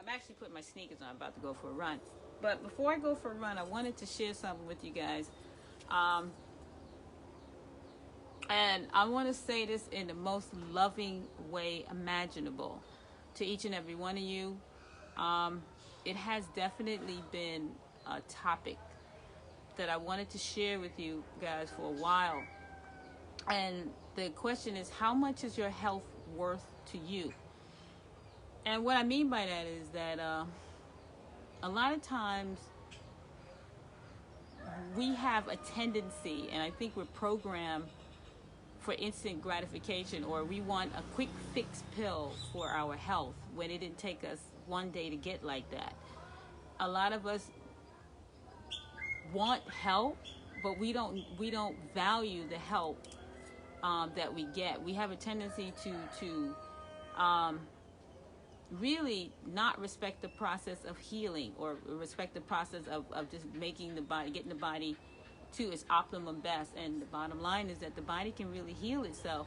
I'm actually putting my sneakers on. I'm about to go for a run. But before I go for a run, I wanted to share something with you guys. And I want to say this in the most loving way imaginable to each and every one of you. It has definitely been a topic that I wanted to share with you guys for a while. And the question is, how much is your health worth to you? And what I mean by that is that a lot of times we have a tendency, and I think we're programmed for instant gratification, or we want a quick fix pill for our health when it didn't take us one day to get like that. A lot of us want help, but we don't value the help that we get. We have a tendency to really not respect the process of healing, or respect the process of just making the body, getting the body to its optimum best. And the bottom line is that the body can really heal itself.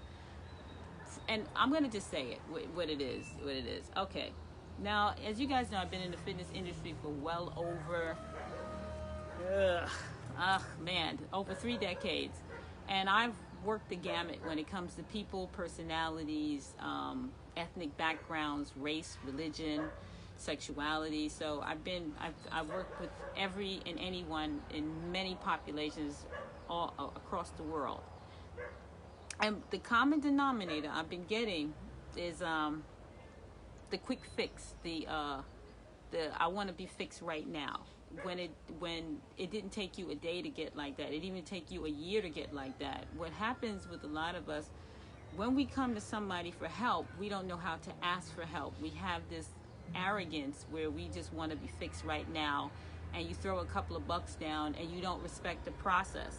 And I'm going to just say it, what it is. Okay. Now, as you guys know, I've been in the fitness industry for well over, over 3 decades. And I've worked the gamut when it comes to people, personalities, ethnic backgrounds, race, religion, sexuality. So I've worked with every and anyone in many populations all across the world. And the common denominator I've been getting is the quick fix, the I want to be fixed right now. When it didn't take you a day to get like that, it didn't even take you a year to get like that. What happens with a lot of us, when we come to somebody for help, we don't know how to ask for help. We have this arrogance where we just want to be fixed right now, and you throw a couple of bucks down and you don't respect the process.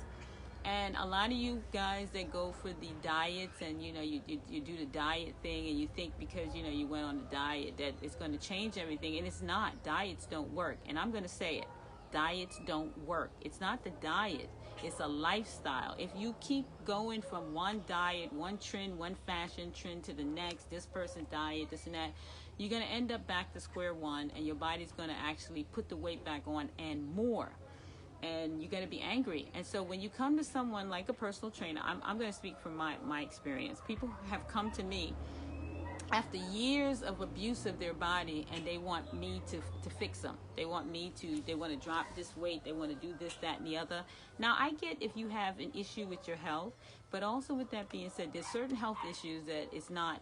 And a lot of you guys that go for the diets, and you do the diet thing, and you think because you went on a diet that it's going to change everything, and it's not. Diets don't work, and I'm going to say it. Diets don't work. It's not the diet. It's a lifestyle. If you keep going from one diet, one trend, one fashion trend to the next, this person's diet, this and that, you're going to end up back to square one, and your body's going to actually put the weight back on and more. And you're going to be angry. And so when you come to someone like a personal trainer, I'm going to speak from my experience. People have come to me after years of abuse of their body, and they want me to fix them. They want to drop this weight. They want to do this, that, and the other. Now, I get if you have an issue with your health, but also with that being said, there's certain health issues that is not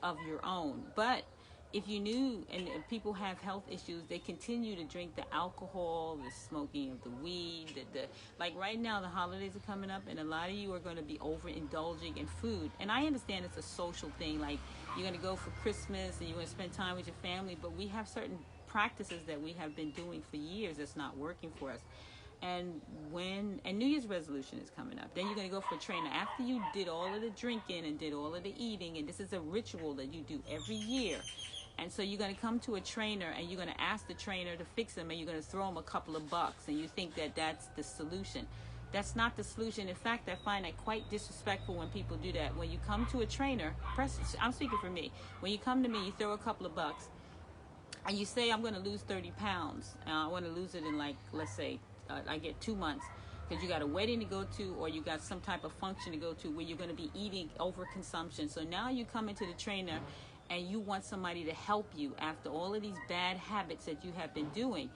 of your own. But if you knew, and people have health issues, they continue to drink the alcohol, the smoking of the weed, like right now the holidays are coming up, and a lot of you are going to be overindulging in food. And I understand it's a social thing, like you're going to go for Christmas and you're going to spend time with your family, but we have certain practices that we have been doing for years that's not working for us. And New Year's resolution is coming up. Then you're going to go for a trainer. After you did all of the drinking and did all of the eating, and this is a ritual that you do every year. And so you're going to come to a trainer, and you're going to ask the trainer to fix them, and you're going to throw them a couple of bucks, and you think that that's the solution. That's not the solution. In fact, I find that quite disrespectful when people do that. When you come to a trainer, I'm speaking for me. When you come to me, you throw a couple of bucks, and you say, I'm going to lose 30 pounds. I want to lose it in, like, let's say, I get 2 months, because you got a wedding to go to, or you got some type of function to go to where you're going to be eating overconsumption. So now you come into the trainer, and you want somebody to help you after all of these bad habits that you have been doing.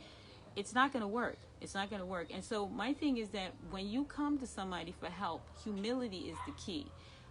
It's not going to work. It's not going to work. And so my thing is that when you come to somebody for help, humility is the key.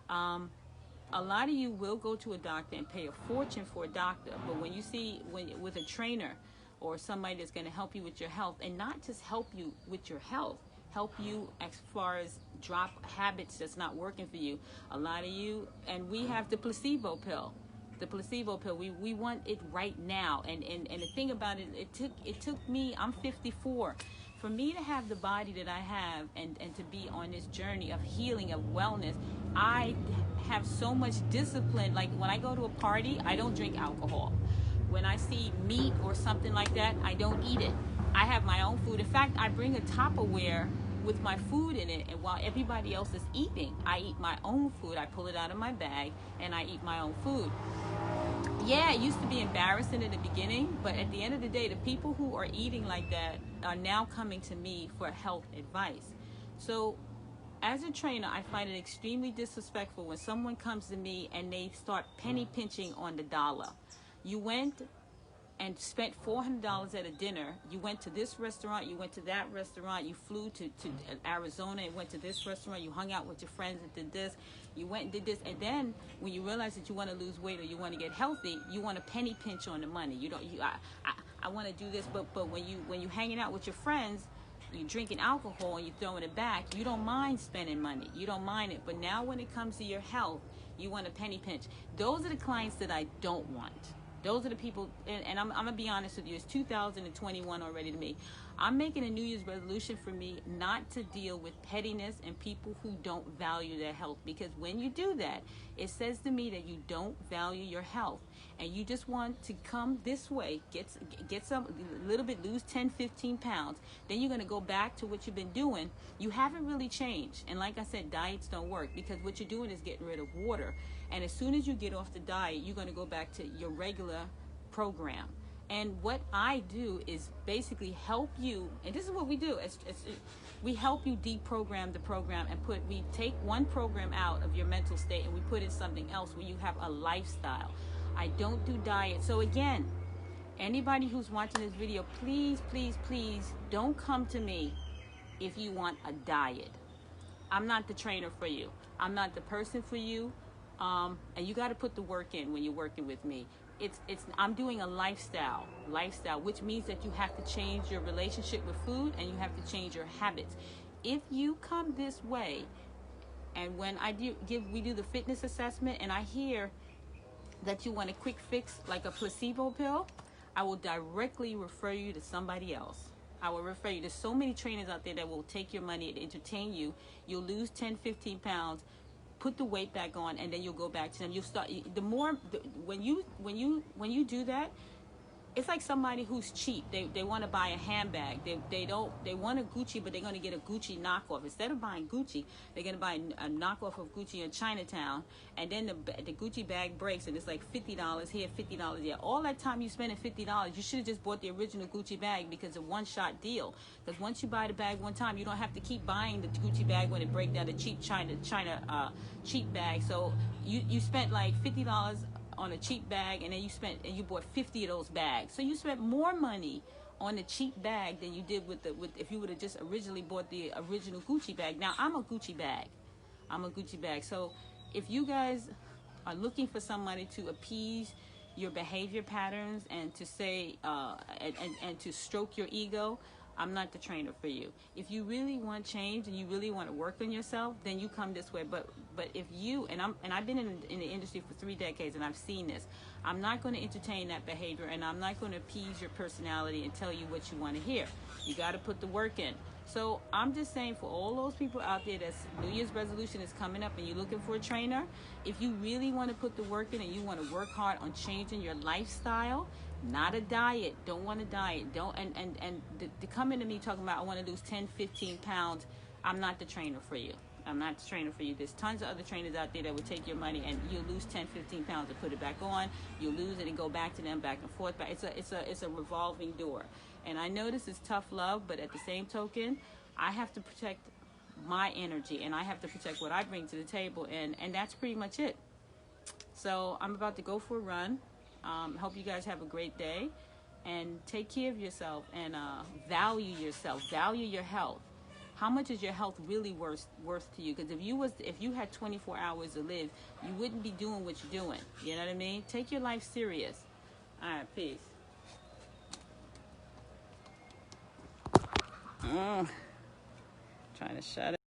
A lot of you will go to a doctor and pay a fortune for a doctor, but when you see with a trainer or somebody that's going to help you with your health, and not just help you with your health, help you as far as drop habits that's not working for you. A lot of you, and we have the placebo pill. The placebo pill, we want it right now. And the thing about it, it took me, I'm 54. For me to have the body that I have, and to be on this journey of healing, of wellness, I have so much discipline. Like when I go to a party, I don't drink alcohol. When I see meat or something like that, I don't eat it. I have my own food. In fact, I bring a Tupperware with my food in it, and while everybody else is eating, I eat my own food. I pull it out of my bag and I eat my own food. Yeah, it used to be embarrassing in the beginning, but at the end of the day, the people who are eating like that are now coming to me for health advice. So, as a trainer, I find it extremely disrespectful when someone comes to me and they start penny pinching on the dollar. You went and spent $400 at a dinner. You went to this restaurant, you went to that restaurant, you flew to Arizona and went to this restaurant, you hung out with your friends and did this, you went and did this, and then when you realize that you want to lose weight or you want to get healthy, you want to penny pinch on the money. You don't. I want to do this, but when you hanging out with your friends, you're drinking alcohol and you're throwing it back, you don't mind spending money. You don't mind it. But now when it comes to your health, you want a penny pinch. Those are the clients that I don't want. Those are the people, and I'm going to be honest with you, it's 2021 already to me. I'm making a New Year's resolution for me not to deal with pettiness and people who don't value their health. Because when you do that, it says to me that you don't value your health. And you just want to come this way, get some, a little bit, lose 10, 15 pounds. Then you're going to go back to what you've been doing. You haven't really changed. And like I said, diets don't work because what you're doing is getting rid of water. And as soon as you get off the diet, you're going to go back to your regular program. And what I do is basically help you, and this is what we do. We help you deprogram the program and we take one program out of your mental state and we put in something else where you have a lifestyle. I don't do diet. So again, anybody who's watching this video, please, please, please don't come to me if you want a diet. I'm not the trainer for you. I'm not the person for you. And you got to put the work in when you're working with me. I'm doing a lifestyle, which means that you have to change your relationship with food and you have to change your habits. If you come this way, and when we do the fitness assessment, and I hear that you want a quick fix like a placebo pill, I will directly refer you to somebody else. I will refer you. There's so many trainers out there that will take your money and entertain you. You'll lose 10, 15 pounds. Put the weight back on, and then you'll go back to them. You'll start. When you do that, it's like somebody who's cheap. They want to buy a handbag. They want a Gucci, but they're going to get a Gucci knockoff. Instead of buying Gucci, they're going to buy a knockoff of Gucci in Chinatown, and then the Gucci bag breaks and it's like $50 here, $50 there. All that time you spending $50, you should have just bought the original Gucci bag because it's a one-shot deal. Because once you buy the bag one time, you don't have to keep buying the Gucci bag when it breaks down, the cheap China cheap bag. So you spent like $50 on a cheap bag, and then you bought 50 of those bags. So you spent more money on the cheap bag than you did with if you would have just originally bought the original Gucci bag. Now I'm a Gucci bag. So if you guys are looking for somebody to appease your behavior patterns and to say and to stroke your ego, I'm not the trainer for you. If you really want change and you really want to work on yourself, then you come this way. But if you and I've been in the industry for 3 decades and I've seen this. I'm not going to entertain that behavior, and I'm not going to appease your personality and tell you what you want to hear. You got to put the work in. So I'm just saying, for all those people out there that's New Year's resolution is coming up and you're looking for a trainer, if you really want to put the work in and you want to work hard on changing your lifestyle, not a diet, don't want a diet, don't and to come into me talking about I want to lose 10, 15 pounds, I'm not the trainer for you. I'm not the trainer for you. There's tons of other trainers out there that will take your money and you'll lose 10, 15 pounds and put it back on. You'll lose it and go back to them, back and forth. But it's a revolving door. And I know this is tough love, but at the same token, I have to protect my energy and I have to protect what I bring to the table, and that's pretty much it. So I'm about to go for a run. Hope you guys have a great day, and take care of yourself, and value yourself, value your health. How much is your health really worth to you? Because if you had 24 hours to live, you wouldn't be doing what you're doing. You know what I mean? Take your life serious. All right, peace. Trying to shut it.